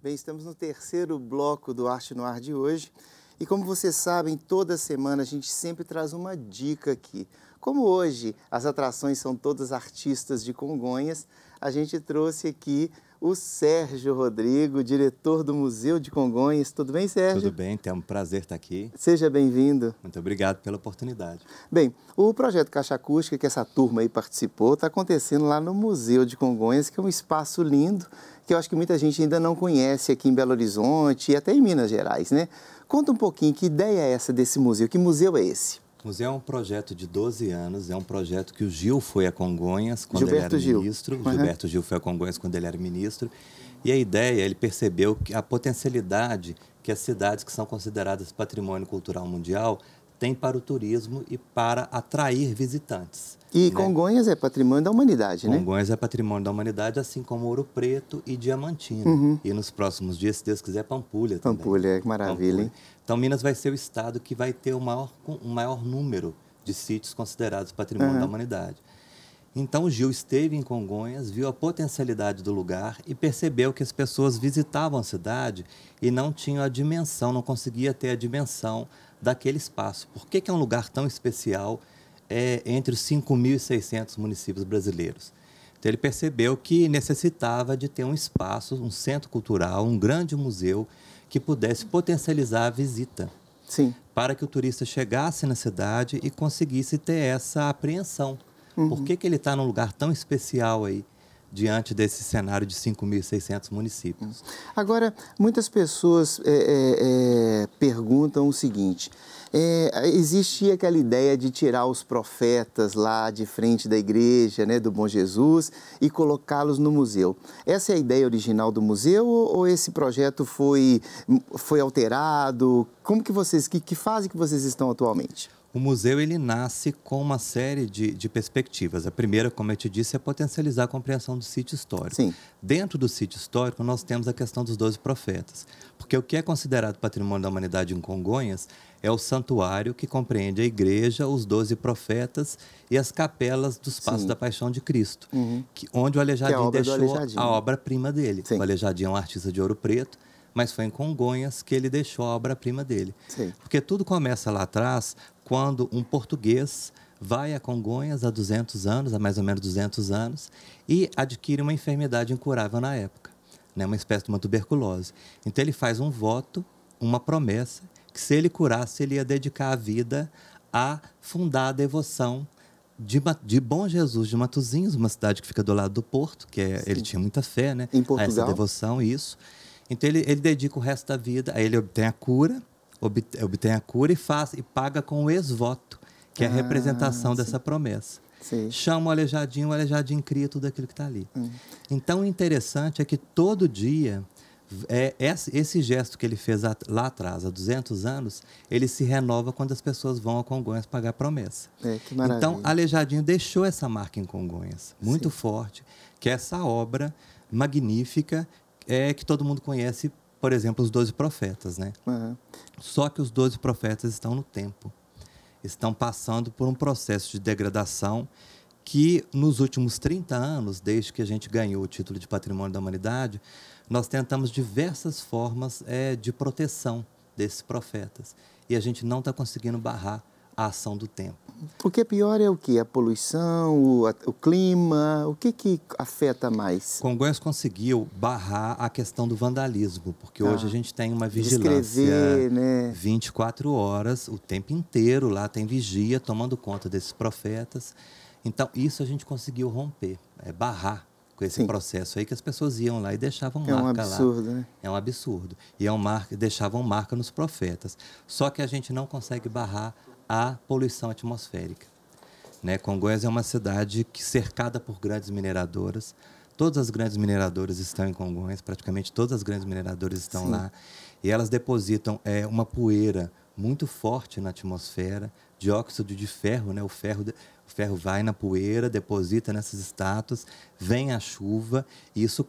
Bem, estamos no terceiro bloco do Arte no Ar de hoje. E como vocês sabem, toda semana a gente sempre traz uma dica aqui. Como hoje as atrações são todas artistas de Congonhas, a gente trouxe aqui o Sérgio Rodrigo, diretor do Museu de Congonhas. Tudo bem, Sérgio? Tudo bem, é um prazer estar aqui. Seja bem-vindo. Muito obrigado pela oportunidade. Bem, o projeto Caixa Acústica, que essa turma aí participou, está acontecendo lá no Museu de Congonhas, que é um espaço lindo, que eu acho que muita gente ainda não conhece aqui em Belo Horizonte e até em Minas Gerais, né? Conta um pouquinho, que ideia é essa desse museu? Que museu é esse? O museu é um projeto de 12 anos, é um projeto que o Gil foi a Congonhas quando Gilberto ele era Gil. ministro. Gilberto Gil foi a Congonhas quando ele era ministro. E a ideia, ele percebeu que a potencialidade que as cidades que são consideradas patrimônio cultural mundial têm para o turismo e para atrair visitantes. E né? Congonhas é patrimônio da humanidade, né? Congonhas é patrimônio da humanidade, assim como Ouro Preto e Diamantina. E nos próximos dias, se Deus quiser, Pampulha também. Pampulha, que maravilha, hein? Então, Minas vai ser o estado que vai ter o maior número de sítios considerados patrimônio da humanidade. Então, o Gil esteve em Congonhas, viu a potencialidade do lugar e percebeu que as pessoas visitavam a cidade e não tinham a dimensão, não conseguia ter a dimensão daquele espaço. Por que é um lugar tão especial entre os 5.600 municípios brasileiros? Então, ele percebeu que necessitava de ter um espaço, um centro cultural, um grande museu que pudesse potencializar a visita. Sim. Para que o turista chegasse na cidade e conseguisse ter essa apreensão. Por que ele está num lugar tão especial aí, diante desse cenário de 5.600 municípios? Agora, muitas pessoas perguntam o seguinte: existia aquela ideia de tirar os profetas lá de frente da igreja, né, do Bom Jesus, e colocá-los no museu. Essa é a ideia original do museu ou esse projeto foi alterado? Como que que fase que vocês estão atualmente? O museu, ele nasce com uma série de perspectivas. A primeira, como eu te disse, é potencializar a compreensão do sítio histórico. Sim. Dentro do sítio histórico, nós temos a questão dos 12 profetas. Porque o que é considerado patrimônio da humanidade em Congonhas é o santuário que compreende a igreja, os 12 profetas e as capelas dos Passos da Paixão de Cristo. Onde o Aleijadinho deixou a obra-prima dele. Sim. O Aleijadinho é um artista de Ouro Preto, mas foi em Congonhas que ele deixou a obra-prima dele. Sim. Porque tudo começa lá atrás, quando um português vai a Congonhas há 200 anos, há mais ou menos 200 anos, e adquire uma enfermidade incurável na época, né? Uma espécie de uma tuberculose. Então ele faz um voto, uma promessa, que se ele curasse, ele ia dedicar a vida a fundar a devoção de Bom Jesus de Matosinhos, uma cidade que fica do lado do Porto, ele tinha muita fé, né? Em Portugal? A essa devoção, isso. Então ele dedica o resto da vida, aí ele obtém a cura e paga com o ex-voto, que é a representação dessa promessa. Sim. Chama o Aleijadinho cria tudo aquilo que está ali. Então, o interessante é que todo dia, esse gesto que ele fez lá atrás, há 200 anos, ele se renova quando as pessoas vão a Congonhas pagar a promessa. Que maravilha. Então, Aleijadinho deixou essa marca em Congonhas, muito forte, que é essa obra magnífica que todo mundo conhece, por exemplo, os 12 profetas, né? Só que os 12 profetas estão no tempo. Estão passando por um processo de degradação que, nos últimos 30 anos, desde que a gente ganhou o título de Patrimônio da Humanidade, nós tentamos diversas formas de proteção desses profetas. E a gente não está conseguindo barrar a ação do tempo. O que é pior é o quê? A poluição, o clima? O que afeta mais? Congonhas conseguiu barrar a questão do vandalismo, porque hoje a gente tem uma vigilância, né? 24 horas, o tempo inteiro, lá tem vigia tomando conta desses profetas. Então, isso a gente conseguiu romper, barrar com esse processo aí, que as pessoas iam lá e deixavam marca lá. É um absurdo, né? É um absurdo. E deixavam marca nos profetas. Só que a gente não consegue barrar a poluição atmosférica, né? Congonhas é uma cidade cercada por grandes mineradoras. Todas as grandes mineradoras estão em Congonhas, praticamente todas as grandes mineradoras estão lá. E elas depositam uma poeira muito forte na atmosfera, dióxido de ferro, né? O ferro vai na poeira, deposita nessas estátuas, vem a chuva e isso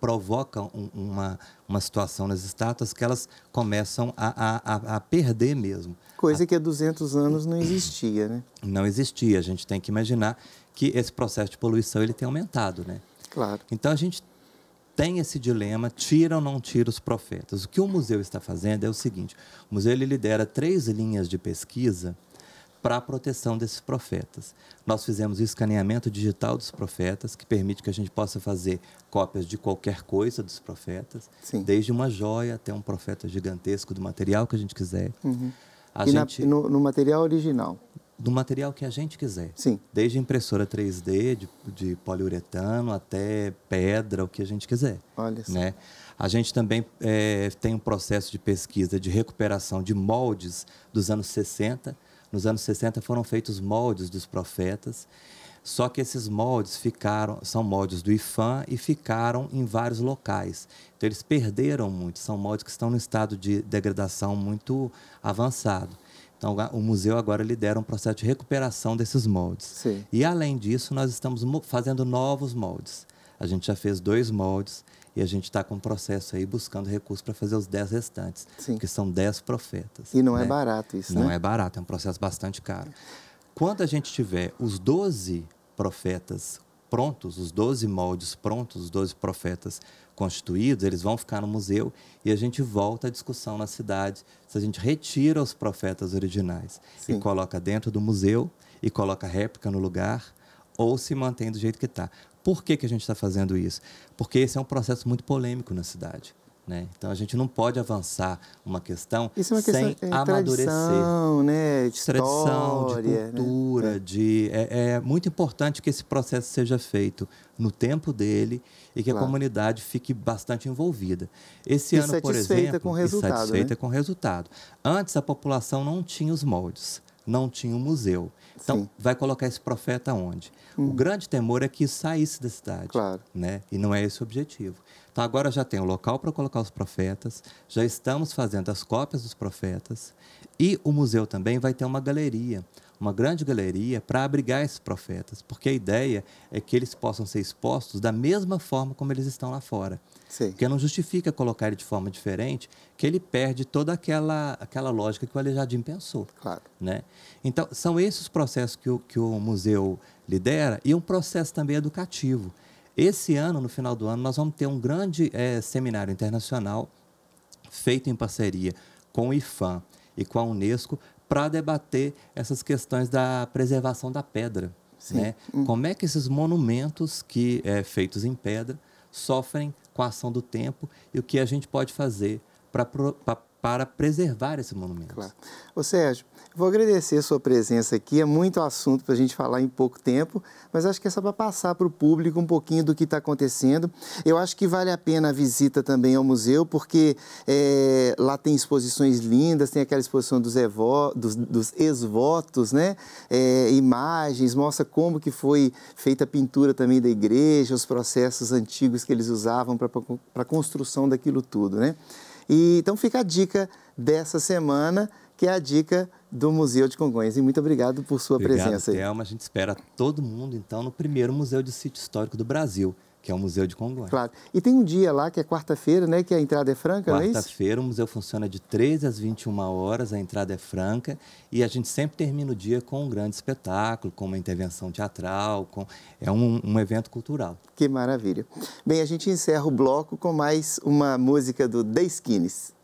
provoca uma situação nas estátuas que elas começam a perder mesmo. Coisa que há 200 anos não existia, né? Não existia. A gente tem que imaginar que esse processo de poluição ele tem aumentado, né? Claro. Então a gente tem esse dilema, tira ou não tira os profetas. O que o museu está fazendo é o seguinte, o museu ele lidera 3 linhas de pesquisa para a proteção desses profetas. Nós fizemos o escaneamento digital dos profetas, que permite que a gente possa fazer cópias de qualquer coisa dos profetas, Sim. desde uma joia até um profeta gigantesco do material que a gente quiser. Uhum. No material original? Do material que a gente quiser. Sim. Desde impressora 3D, de poliuretano, até pedra, o que a gente quiser. Olha só. Né? A gente também tem um processo de pesquisa de recuperação de moldes dos anos 60. Nos anos 60 foram feitos moldes dos profetas, só que esses moldes são moldes do IPHAN e ficaram em vários locais. Então, eles perderam muito, são moldes que estão no estado de degradação muito avançado. Então, o museu agora lidera um processo de recuperação desses moldes. Sim. E, além disso, nós estamos fazendo novos moldes. A gente já fez 2 moldes e a gente está com um processo aí buscando recursos para fazer os 10 restantes, Sim. que são 10 profetas. E não é barato isso, né? Não é barato, é um processo bastante caro. Quando a gente tiver os 12 profetas prontos, os 12 moldes prontos, os 12 profetas constituídos, eles vão ficar no museu e a gente volta à discussão na cidade se a gente retira os profetas originais Sim. e coloca dentro do museu e coloca réplica no lugar ou se mantém do jeito que está. Por que a gente está fazendo isso? Porque esse é um processo muito polêmico na cidade. Né? Então, a gente não pode avançar uma questão sem amadurecer. Tradição, né? De tradição, história, de cultura, né? É muito importante que esse processo seja feito no tempo dele e que a comunidade fique bastante envolvida. Esse ano, por exemplo, com o resultado, satisfeita né? com o resultado. Antes, a população não tinha os moldes, não tinha o museu. Então, Sim. vai colocar esse profeta onde? O grande temor é que isso saísse da cidade. Claro. Né? E não é esse o objetivo. Então, agora já tem o local para colocar os profetas, já estamos fazendo as cópias dos profetas e o museu também vai ter uma galeria, uma grande galeria para abrigar esses profetas, porque a ideia é que eles possam ser expostos da mesma forma como eles estão lá fora. Sim. Porque não justifica colocar ele de forma diferente, que ele perde toda aquela lógica que o Aleijadinho pensou. Claro. Né? Então, são esses os processos que o museu lidera e um processo também educativo. Esse ano, no final do ano, nós vamos ter um grande seminário internacional feito em parceria com o IPHAN e com a Unesco para debater essas questões da preservação da pedra. Né? Como é que esses monumentos feitos em pedra sofrem com a ação do tempo e o que a gente pode fazer para preservar esse monumento. Claro. Ô Sérgio, vou agradecer a sua presença aqui, é muito assunto para a gente falar em pouco tempo, mas acho que é só para passar para o público um pouquinho do que está acontecendo. Eu acho que vale a pena a visita também ao museu, porque lá tem exposições lindas, tem aquela exposição dos ex-votos, né? Imagens, mostra como que foi feita a pintura também da igreja, os processos antigos que eles usavam para a construção daquilo tudo, né? Então fica a dica dessa semana, que é a dica do Museu de Congonhas. E muito obrigado por sua presença aí. Obrigado, Thelma. A gente espera todo mundo, então, no primeiro Museu de Sítio Histórico do Brasil, que é o Museu de Congonhas. Claro. E tem um dia lá, que é quarta-feira, né, que a entrada é franca, não é isso? Quarta-feira, o museu funciona de 13 às 21 horas, a entrada é franca, e a gente sempre termina o dia com um grande espetáculo, com uma intervenção teatral, é um evento cultural. Que maravilha. Bem, a gente encerra o bloco com mais uma música do The Skinnies.